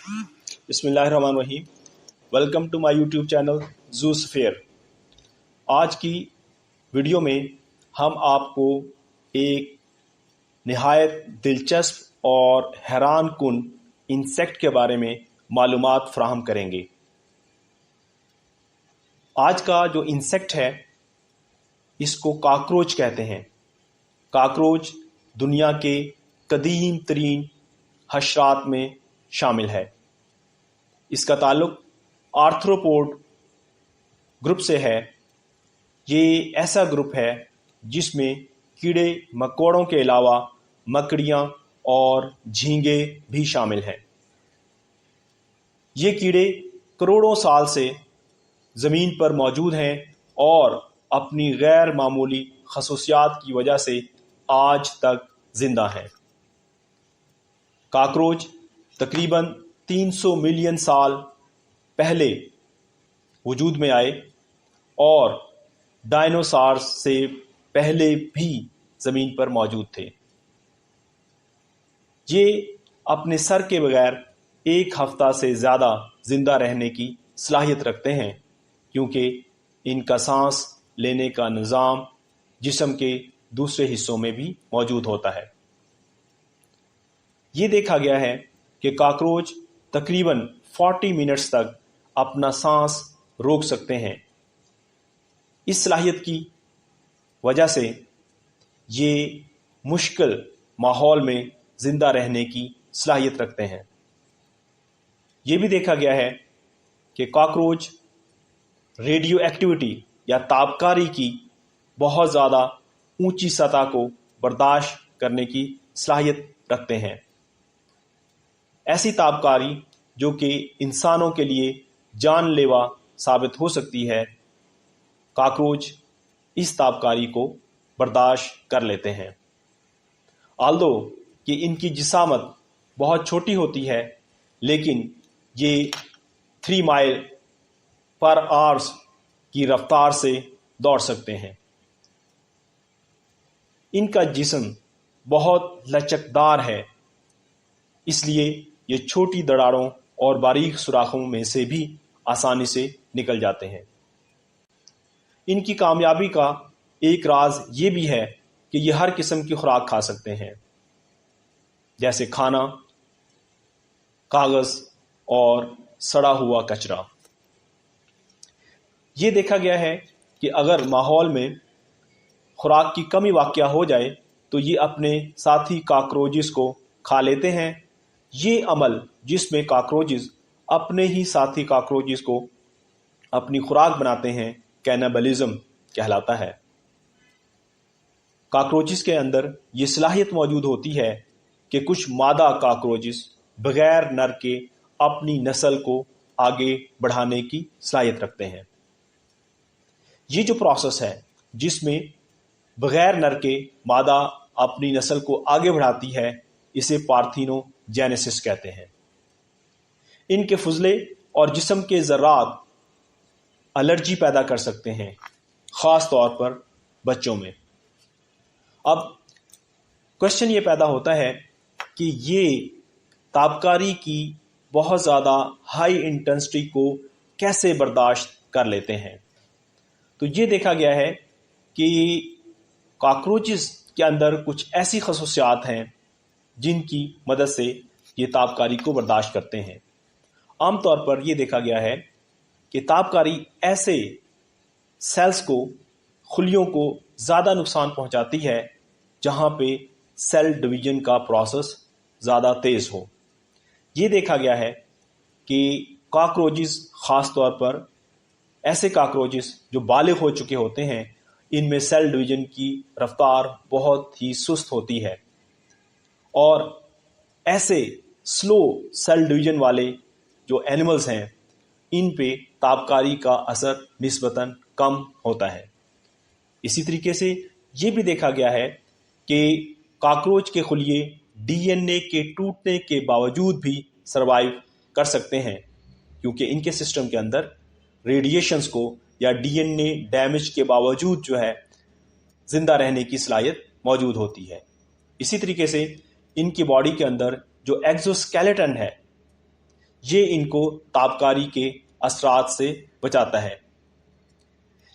बिस्मिल्लाहिर्रहमानिर्रहीम। Welcome to my YouTube channel Zoosphere. आज की वीडियो में हम आपको एक निहायत दिलचस्प और हैरान कुन इंसेक्ट के बारे में मालूमात फ़राहम करेंगे। आज का जो इंसेक्ट है इसको काकरोच कहते हैं। काकरोच दुनिया के कदीम तरीन हशरात में शामिल है। इसका ताल्लुक आर्थ्रोपोड ग्रुप से है। ये ऐसा ग्रुप है जिसमें कीड़े मकोड़ों के अलावा मकड़ियाँ और झींगे भी शामिल हैं। ये कीड़े करोड़ों साल से ज़मीन पर मौजूद हैं और अपनी गैर मामूली खसूसियात की वजह से आज तक ज़िंदा हैं। काकरोच तकरीबन 300 मिलियन साल पहले वजूद में आए और डायनासोर्स से पहले भी ज़मीन पर मौजूद थे। ये अपने सर के बगैर एक हफ्ता से ज़्यादा ज़िंदा रहने की सलाहियत रखते हैं, क्योंकि इनका सांस लेने का निज़ाम जिस्म के दूसरे हिस्सों में भी मौजूद होता है। ये देखा गया है कि काकरोच तकरीबन 40 मिनट्स तक अपना सांस रोक सकते हैं। इस सलाहियत की वजह से ये मुश्किल माहौल में ज़िंदा रहने की सलाहियत रखते हैं। ये भी देखा गया है कि काकरोच रेडियो एक्टिविटी या तापकारी की बहुत ज़्यादा ऊंची सतह को बर्दाश्त करने की सलाहियत रखते हैं। ऐसी तापकारी जो कि इंसानों के लिए जानलेवा साबित हो सकती है, काकरोच इस तापकारी को बर्दाश्त कर लेते हैं। आल्दो कि इनकी जिसामत बहुत छोटी होती है, लेकिन ये 3 माइल पर आवर्स की रफ्तार से दौड़ सकते हैं। इनका जिस्म बहुत लचकदार है, इसलिए ये छोटी दरारों और बारीक सुराखों में से भी आसानी से निकल जाते हैं। इनकी कामयाबी का एक राज ये भी है कि ये हर किस्म की खुराक खा सकते हैं, जैसे खाना, कागज़ और सड़ा हुआ कचरा। ये देखा गया है कि अगर माहौल में खुराक की कमी वाक़या हो जाए तो ये अपने साथी काकरोचेस को खा लेते हैं। ये अमल जिसमें काकरोचेस अपने ही साथी काकरोचेस को अपनी खुराक बनाते हैं, कैनिबलिज्म कहलाता है। काकरोचेस के अंदर ये सलाहियत मौजूद होती है कि कुछ मादा काकरोचेस बगैर नर के अपनी नस्ल को आगे बढ़ाने की सलाहियत रखते हैं। ये जो प्रोसेस है जिसमें बगैर नर के मादा अपनी नस्ल को आगे बढ़ाती है, इसे पार्थेनोजेनेसिस कहते हैं। इनके फुजले और जिस्म के ज़र्रात एलर्जी पैदा कर सकते हैं, ख़ास तौर पर बच्चों में। अब क्वेश्चन ये पैदा होता है कि ये तापकारी की बहुत ज़्यादा हाई इंटेंसिटी को कैसे बर्दाश्त कर लेते हैं। तो ये देखा गया है कि काकरोचेस के अंदर कुछ ऐसी खसूसियात हैं जिनकी मदद से ये तापकारी को बर्दाश्त करते हैं। आमतौर पर यह देखा गया है कि तापकारी ऐसे सेल्स को, खुलियों को ज़्यादा नुकसान पहुंचाती है जहां पे सेल डिवीजन का प्रोसेस ज़्यादा तेज़ हो। ये देखा गया है कि काकरोचेस, ख़ास तौर पर ऐसे काकरोचेस जो बालिग हो चुके होते हैं, इनमें सेल डिवीजन की रफ्तार बहुत ही सुस्त होती है और ऐसे स्लो सेल डिवीजन वाले जो एनिमल्स हैं, इन पे तापकारी का असर निस्बतन कम होता है। इसी तरीके से ये भी देखा गया है कि काकरोच के खुलिये डीएनए के टूटने के बावजूद भी सरवाइव कर सकते हैं, क्योंकि इनके सिस्टम के अंदर रेडिएशंस को या डीएनए डैमेज के बावजूद जो है जिंदा रहने की सलाहियत मौजूद होती है। इसी तरीके से इनकी बॉडी के अंदर जो एक्सोस्केलेटन है, یہ ان کو تابکاری کے اثرات سے بچاتا ہے۔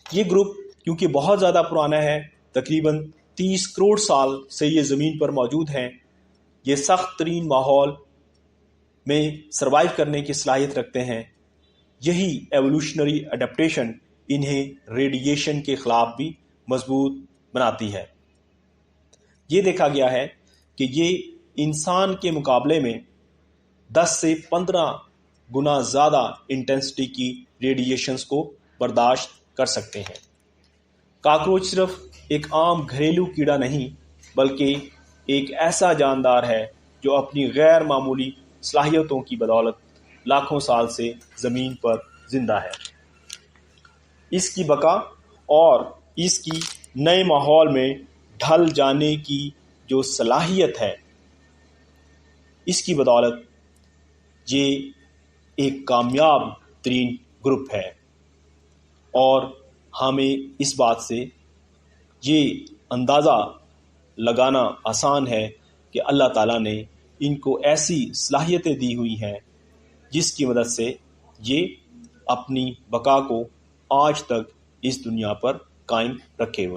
یہ گروپ کیونکہ بہت زیادہ پرانا ہے، تقریباً 30 کروڑ سال سے یہ زمین پر موجود ہیں، یہ سخت ترین ماحول میں سروائیو کرنے کی صلاحیت رکھتے ہیں۔ یہی ایوولوشنری اڈیپٹیشن انہیں ریڈیشن کے خلاف بھی مضبوط بناتی ہے۔ یہ دیکھا گیا ہے کہ یہ انسان کے مقابلے میں 10 سے 15 گنا زیادہ انٹینسٹی کی ریڈیشنز کو برداشت کر سکتے ہیں۔ کاکروچ صرف ایک عام گھریلو کیڑا نہیں بلکہ ایک ایسا جاندار ہے جو اپنی غیر معمولی صلاحیتوں کی بدولت لاکھوں سال سے زمین پر زندہ ہے۔ اس کی بقا اور اس کی نئے ماحول میں ڈھل جانے کی جو صلاحیت ہے، اس کی بدولت یہ ایک کامیاب ترین گروپ ہے، اور ہمیں اس بات سے یہ اندازہ لگانا آسان ہے کہ اللہ تعالیٰ نے ان کو ایسی صلاحیتیں دی ہوئی ہیں جس کی مدد سے یہ اپنی بقا کو آج تک اس دنیا پر قائم رکھے ہوئے۔